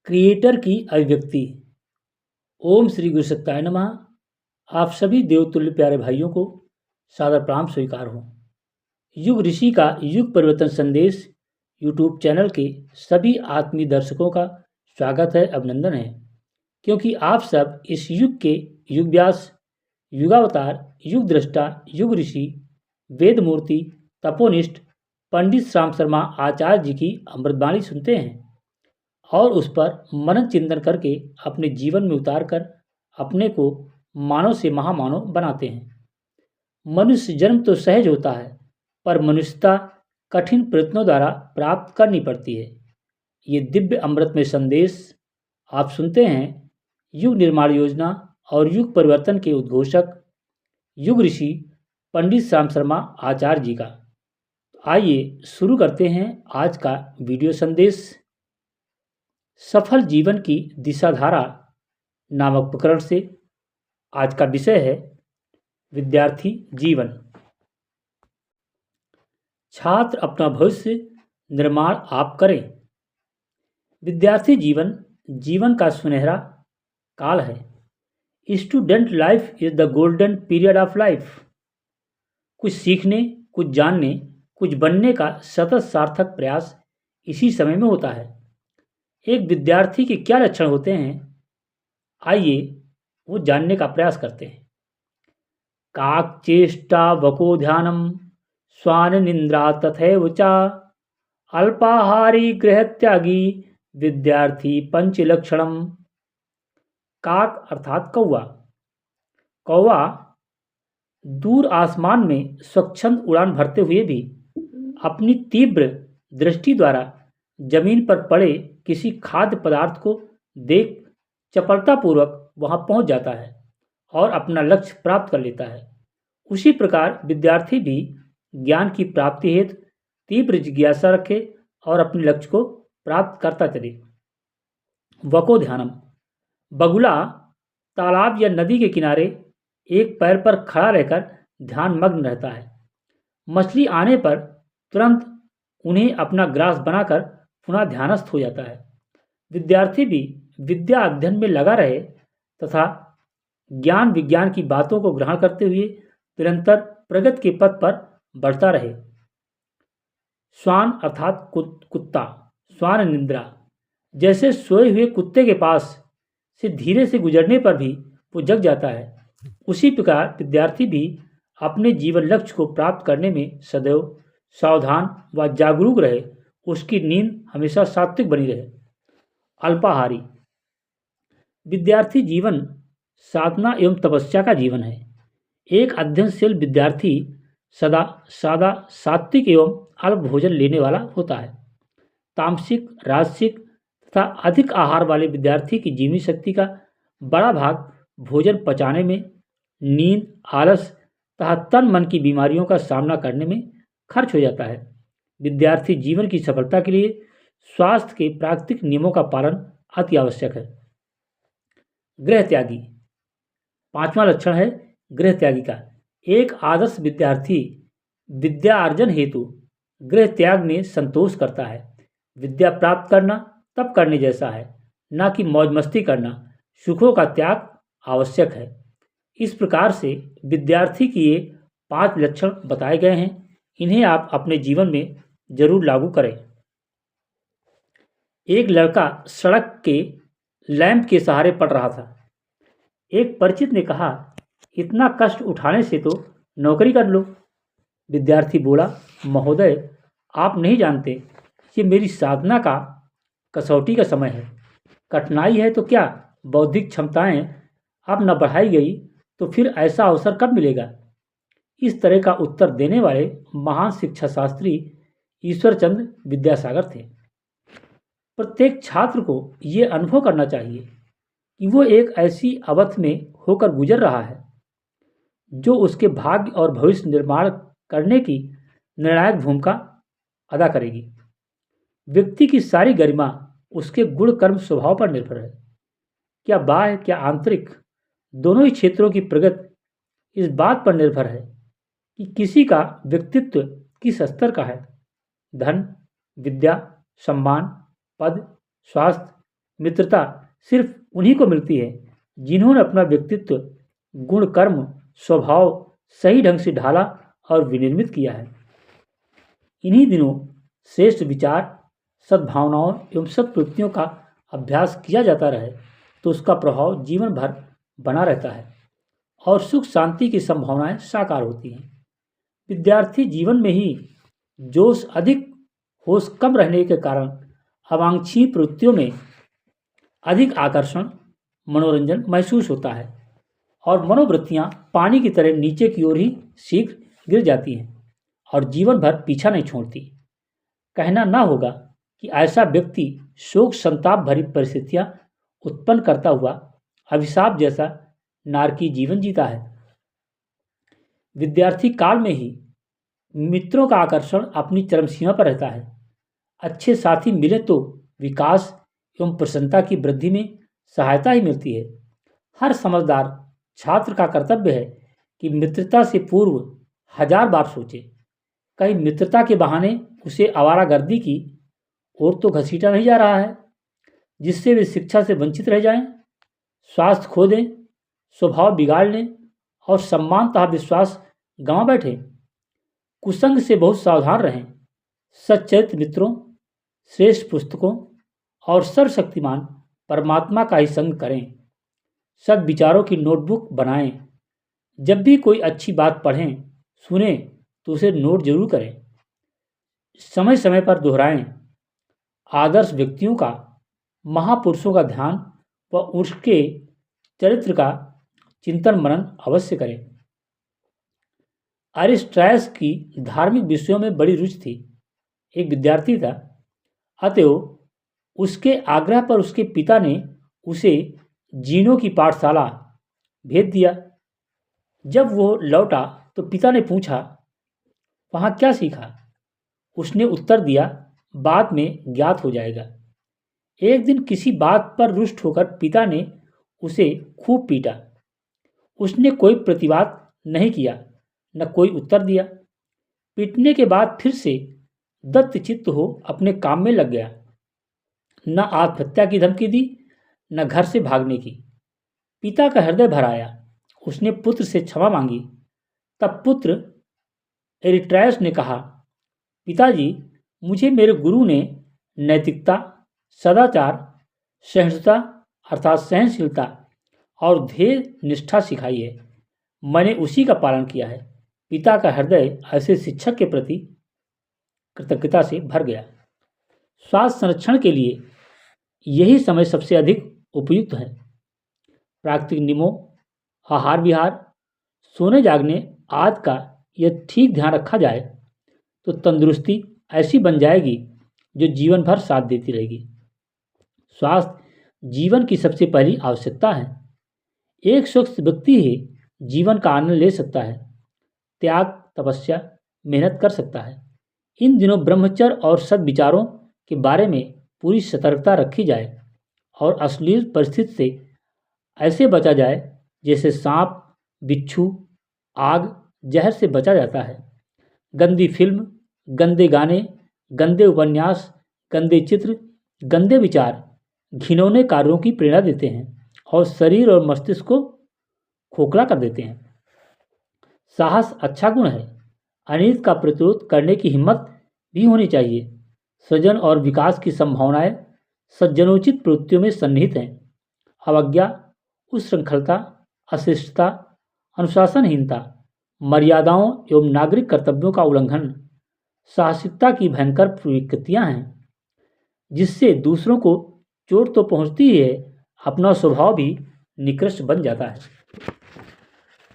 Creator की अभिव्यक्ति। ओम श्री गुरु सत्ताय नमः। आप सभी देवतुल्य प्यारे भाइयों को सादर प्रणाम स्वीकार हो। युग ऋषि का युग परिवर्तन संदेश यूट्यूब चैनल के सभी आत्मीय दर्शकों का स्वागत है, अभिनंदन है, क्योंकि आप सब इस युग के युग व्यास, युगावतार, युग दृष्टा, युग ऋषि, वेद मूर्ति, तपोनिष्ठ पंडित श्याम शर्मा आचार्य जी की अमृतवाणी सुनते हैं और उस पर मनन चिंतन करके अपने जीवन में उतार कर अपने को मानव से महामानव बनाते हैं। मनुष्य जन्म तो सहज होता है, पर मनुष्यता कठिन प्रयत्नों द्वारा प्राप्त करनी पड़ती है। ये दिव्य अमृत में संदेश आप सुनते हैं युग निर्माण योजना और युग परिवर्तन के उद्घोषक युग ऋषि पंडित श्याम शर्मा आचार्य जी का। आइए शुरू करते हैं आज का वीडियो संदेश। सफल जीवन की दिशाधारा नामक प्रकरण से। आज का विषय है विद्यार्थी जीवन। छात्र अपना भविष्य निर्माण आप करें। विद्यार्थी जीवन जीवन का सुनहरा काल है। Student life is the golden period of life. कुछ सीखने, कुछ जानने, कुछ बनने का सतत सार्थक प्रयास इसी समय में होता है। एक विद्यार्थी के क्या लक्षण होते हैं, आइए वो जानने का प्रयास करते हैं। काक चेष्टा वको ध्यानम स्वान निंद्रा तथैव च अल्पाहारी गृह त्यागी विद्यार्थी पंच लक्षणम। काक अर्थात कौवा। कौवा दूर आसमान में स्वच्छंद उड़ान भरते हुए भी अपनी तीव्र दृष्टि द्वारा जमीन पर पड़े किसी खाद्य पदार्थ को देख चपलतापूर्वक वहां पहुंच जाता है और अपना लक्ष्य प्राप्त कर लेता है। उसी प्रकार विद्यार्थी भी ज्ञान की प्राप्ति हेतु तीव्र जिज्ञासा रखे और अपने लक्ष्य को प्राप्त करता चले। वको ध्यानम। बगुला तालाब या नदी के किनारे एक पैर पर खड़ा रहकर ध्यान मग्न रहता है। मछली आने पर तुरंत उन्हें अपना ग्रास बनाकर पुनः ध्यानस्थ हो जाता है। विद्यार्थी भी विद्या अध्ययन में लगा रहे तथा ज्ञान विज्ञान की बातों को ग्रहण करते हुए निरंतर प्रगति के पथ पर बढ़ता रहे। श्वान अर्थात कुत्ता। श्वान निंद्रा। जैसे सोए हुए कुत्ते के पास से धीरे से गुजरने पर भी वो जग जाता है, उसी प्रकार विद्यार्थी भी अपने जीवन लक्ष्य को प्राप्त करने में सदैव सावधान व जागरूक रहे। उसकी नींद हमेशा सात्विक बनी रहे। अल्पाहारी। विद्यार्थी जीवन साधना एवं तपस्या का जीवन है। एक अध्ययनशील विद्यार्थी सदा सादा सात्विक एवं अल्प भोजन लेने वाला होता है। तामसिक, राजसिक तथा अधिक आहार वाले विद्यार्थी की जीवनी शक्ति का बड़ा भाग भोजन पचाने में, नींद, आलस तथा तन मन की बीमारियों का सामना करने में खर्च हो जाता है। विद्यार्थी जीवन की सफलता के लिए स्वास्थ्य के प्राकृतिक नियमों का पालन अति आवश्यक है। गृह त्यागी। पांचवा लक्षण है गृह त्यागी का। एक आदर्श विद्यार्थी विद्या अर्जन हेतु गृह त्याग में संतोष करता है। विद्या प्राप्त करना तब करने जैसा है, न कि मौज मस्ती करना। सुखों का त्याग आवश्यक है। इस प्रकार से विद्यार्थी की ये 5 लक्षण बताए गए हैं। इन्हें आप अपने जीवन में जरूर लागू करें। एक लड़का सड़क के लैंप के सहारे पड़ रहा था। एक परिचित ने कहा, इतना कष्ट उठाने से तो नौकरी कर लो। विद्यार्थी बोला, महोदय आप नहीं जानते, ये मेरी साधना का कसौटी का समय है। कठिनाई है तो क्या, बौद्धिक क्षमताएं अब न बढ़ाई गई तो फिर ऐसा अवसर कब मिलेगा। इस तरह का उत्तर देने वाले महान शिक्षा शास्त्री ईश्वरचंद्र विद्यासागर थे। प्रत्येक छात्र को ये अनुभव करना चाहिए कि वो एक ऐसी अवस्था में होकर गुजर रहा है जो उसके भाग्य और भविष्य निर्माण करने की निर्णायक भूमिका अदा करेगी। व्यक्ति की सारी गरिमा उसके गुण कर्म स्वभाव पर निर्भर है। क्या बाह्य क्या आंतरिक, दोनों ही क्षेत्रों की प्रगति इस बात पर निर्भर है कि किसी का व्यक्तित्व किस स्तर का है। धन, विद्या, सम्मान, पद, स्वास्थ्य, मित्रता सिर्फ उन्हीं को मिलती है जिन्होंने अपना व्यक्तित्व, गुण, कर्म, स्वभाव सही ढंग से ढाला और विनिर्मित किया है। इन्हीं दिनों श्रेष्ठ विचार, सद्भावनाओं एवं सत्प्रवृत्तियों का अभ्यास किया जाता रहे तो उसका प्रभाव जीवन भर बना रहता है और सुख शांति की संभावनाएं साकार होती हैं। विद्यार्थी जीवन में ही जोश अधिक, होश कम रहने के कारण अवांछनीय प्रवृत्तियों में अधिक आकर्षण, मनोरंजन महसूस होता है और मनोवृत्तियां पानी की तरह नीचे की ओर ही शीघ्र गिर जाती हैं और जीवन भर पीछा नहीं छोड़ती। कहना ना होगा कि ऐसा व्यक्ति शोक संताप भरी परिस्थितियां उत्पन्न करता हुआ अभिशाप जैसा नारकीय जीवन जीता है। विद्यार्थी काल में ही मित्रों का आकर्षण अपनी चरम सीमा पर रहता है। अच्छे साथी मिले तो विकास एवं प्रसन्नता की वृद्धि में सहायता ही मिलती है। हर समझदार छात्र का कर्तव्य है कि मित्रता से पूर्व 1000 बार सोचे, कहीं मित्रता के बहाने उसे आवारागर्दी की ओर तो घसीटा नहीं जा रहा है जिससे वे शिक्षा से वंचित रह जाएं, स्वास्थ्य खो दें, स्वभाव बिगाड़ लें और सम्मान तथा विश्वास गंवा बैठे। कुसंग से बहुत सावधान रहें। सच्चरित्र मित्रों, श्रेष्ठ पुस्तकों और सर्वशक्तिमान परमात्मा का ही संग करें। सद्विचारों की नोटबुक बनाएं। जब भी कोई अच्छी बात पढ़ें, सुने तो उसे नोट जरूर करें। समय समय पर दोहराएं। आदर्श व्यक्तियों का, महापुरुषों का ध्यान व उसके चरित्र का चिंतन मनन अवश्य करें। अरिस्टायस की धार्मिक विषयों में बड़ी रुचि थी। एक विद्यार्थी था, अतएव उसके आग्रह पर उसके पिता ने उसे जीनों की पाठशाला भेज दिया। जब वो लौटा तो पिता ने पूछा, वहाँ क्या सीखा? उसने उत्तर दिया, बाद में ज्ञात हो जाएगा। एक दिन किसी बात पर रुष्ट होकर पिता ने उसे खूब पीटा। उसने कोई प्रतिवाद नहीं किया, न कोई उत्तर दिया। पीटने के बाद फिर से दत्तचित्त हो अपने काम में लग गया। न आत्महत्या की धमकी दी, न घर से भागने की। पिता का हृदय भर आया। उसने पुत्र से क्षमा मांगी। तब पुत्र एरिस्टायस ने कहा, पिताजी, मुझे मेरे गुरु ने नैतिकता, सदाचार, सहिष्णुता अर्थात सहनशीलता और ध्येय निष्ठा सिखाई है। मैंने उसी का पालन किया है। पिता का हृदय ऐसे शिक्षक के प्रति कृतज्ञता से भर गया। स्वास्थ्य संरक्षण के लिए यही समय सबसे अधिक उपयुक्त है। प्राकृतिक नियमों, आहार विहार, सोने जागने आदि का यदि ठीक ध्यान रखा जाए तो तंदुरुस्ती ऐसी बन जाएगी जो जीवन भर साथ देती रहेगी। स्वास्थ्य जीवन की सबसे पहली आवश्यकता है। एक स्वस्थ व्यक्ति ही जीवन का आनंद ले सकता है, त्याग, तपस्या, मेहनत कर सकता है। इन दिनों ब्रह्मचर्य और सद्विचारों के बारे में पूरी सतर्कता रखी जाए और अश्लील परिस्थिति से ऐसे बचा जाए जैसे सांप, बिच्छू, आग, जहर से बचा जाता है। गंदी फिल्म, गंदे गाने, गंदे उपन्यास, गंदे चित्र, गंदे विचार घिनौने कार्यों की प्रेरणा देते हैं और शरीर और मस्तिष्क को खोखला कर देते हैं। साहस अच्छा गुण है। अनित का प्रतिरोध करने की हिम्मत भी होनी चाहिए। सृजन और विकास की संभावनाएं सज्जनोचित प्रवृत्तियों में सन्निहित हैं। अवज्ञा, उच्छृंखलता, अशिष्टता, अनुशासनहीनता, मर्यादाओं एवं नागरिक कर्तव्यों का उल्लंघन साहसिकता की भयंकर विकृतियां हैं, जिससे दूसरों को चोट तो पहुंचती ही है, अपना स्वभाव भी निकृष्ट बन जाता है।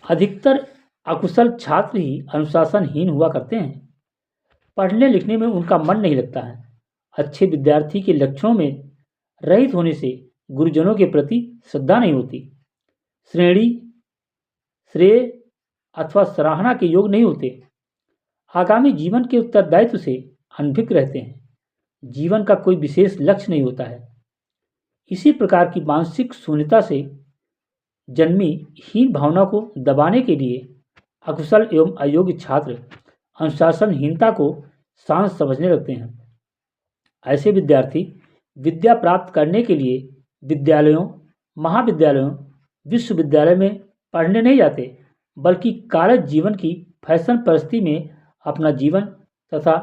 अधिकतर अकुशल छात्र ही अनुशासनहीन हुआ करते हैं। पढ़ने लिखने में उनका मन नहीं लगता है। अच्छे विद्यार्थी के लक्षणों में रहित होने से गुरुजनों के प्रति श्रद्धा नहीं होती। श्रेणी, श्रेय अथवा सराहना के योग नहीं होते। आगामी जीवन के उत्तरदायित्व से अनभिज्ञ रहते हैं। जीवन का कोई विशेष लक्ष्य नहीं होता है। इसी प्रकार की मानसिक शून्यता से जन्मी हीन भावना को दबाने के लिए अकुशल एवं अयोग्य छात्र अनुशासनहीनता को शांत समझने लगते हैं। ऐसे विद्यार्थी विद्या प्राप्त करने के लिए विद्यालयों, महाविद्यालयों, विश्वविद्यालय में पढ़ने नहीं जाते, बल्कि कॉलेज जीवन की फैशन परिस्थिति में अपना जीवन तथा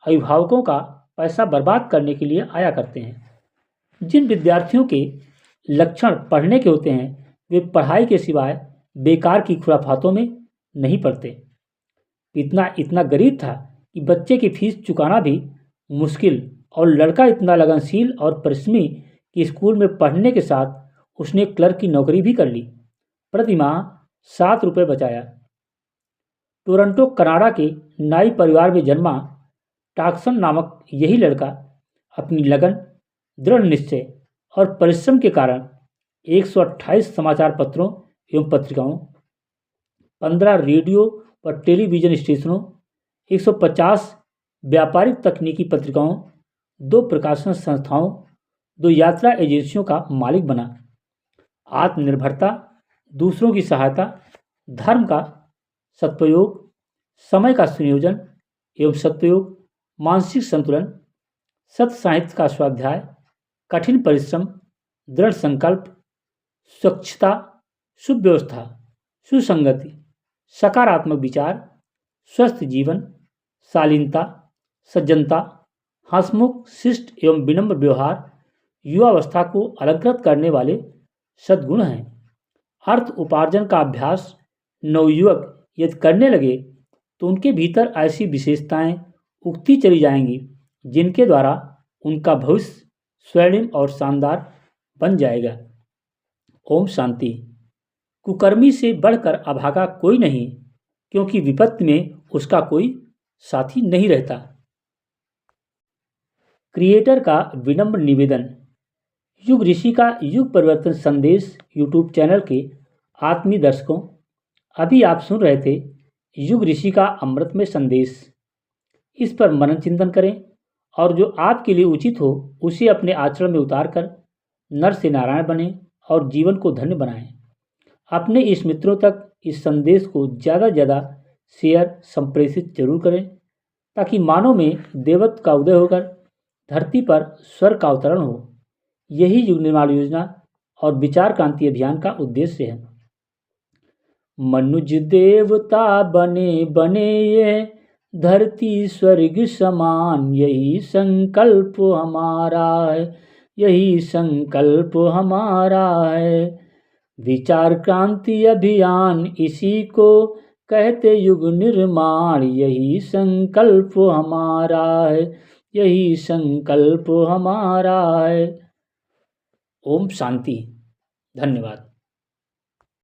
अभिभावकों का पैसा बर्बाद करने के लिए आया करते हैं। जिन विद्यार्थियों के लक्षण पढ़ने के होते हैं, वे पढ़ाई के सिवाय बेकार की खुराफातों में नहीं पड़ते। इतना इतना गरीब था कि बच्चे की फीस चुकाना भी मुश्किल, और लड़का इतना लगनशील और परिश्रमी कि स्कूल में पढ़ने के साथ उसने क्लर्क की नौकरी भी कर ली। प्रति माह 7 रुपये बचाया। टोरंटो कनाडा के नाई परिवार में जन्मा टॉक्सन नामक यही लड़का अपनी लगन, दृढ़ निश्चय और परिश्रम के कारण 128 समाचार पत्रों एवं पत्रिकाओं, 15 रेडियो व टेलीविज़न स्टेशनों, 150 व्यापारिक तकनीकी पत्रिकाओं, 2 प्रकाशन संस्थाओं, 2 यात्रा एजेंसियों का मालिक बना। आत्मनिर्भरता, दूसरों की सहायता, धर्म का सदुपयोग, समय का संयोजन एवं सदुपयोग, मानसिक संतुलन, सत्य साहित्य का स्वाध्याय, कठिन परिश्रम, दृढ़ संकल्प, स्वच्छता, सुव्यवस्था, सुसंगति, सकारात्मक विचार, स्वस्थ जीवन, शालीनता, सज्जनता, हंसमुख, शिष्ट एवं विनम्र व्यवहार युवावस्था को अलंकृत करने वाले सद्गुण हैं। अर्थ उपार्जन का अभ्यास नवयुवक यदि करने लगे तो उनके भीतर ऐसी विशेषताएं उगती चली जाएंगी जिनके द्वारा उनका भविष्य स्वर्णिम और शानदार बन जाएगा। ओम शांति। कुकर्मी से बढ़कर अभागा कोई नहीं, क्योंकि विपत्ति में उसका कोई साथी नहीं रहता। क्रिएटर का विनम्र निवेदन। युग ऋषि का युग परिवर्तन संदेश यूट्यूब चैनल के आत्मीय दर्शकों, अभी आप सुन रहे थे युग ऋषि का अमृतमय संदेश। इस पर मनन चिंतन करें और जो आपके लिए उचित हो उसे अपने आचरण में उतारकर नर से नारायण बने और जीवन को धन्य बनाएं। अपने इस मित्रों तक इस संदेश को ज़्यादा से ज़्यादा शेयर संप्रेषित जरूर करें, ताकि मानव में देवत्व का उदय होकर धरती पर स्वर्ग का अवतरण हो। यही युग निर्माण योजना और विचार क्रांति अभियान का उद्देश्य है। मनुज देवता बने बने ये धरती स्वर्ग समान, यही संकल्प हमारा है, यही संकल्प हमारा है। विचार क्रांति अभियान इसी को कहते युग निर्माण, यही संकल्प हमारा है, यही संकल्प हमारा है। ओम शांति। धन्यवाद।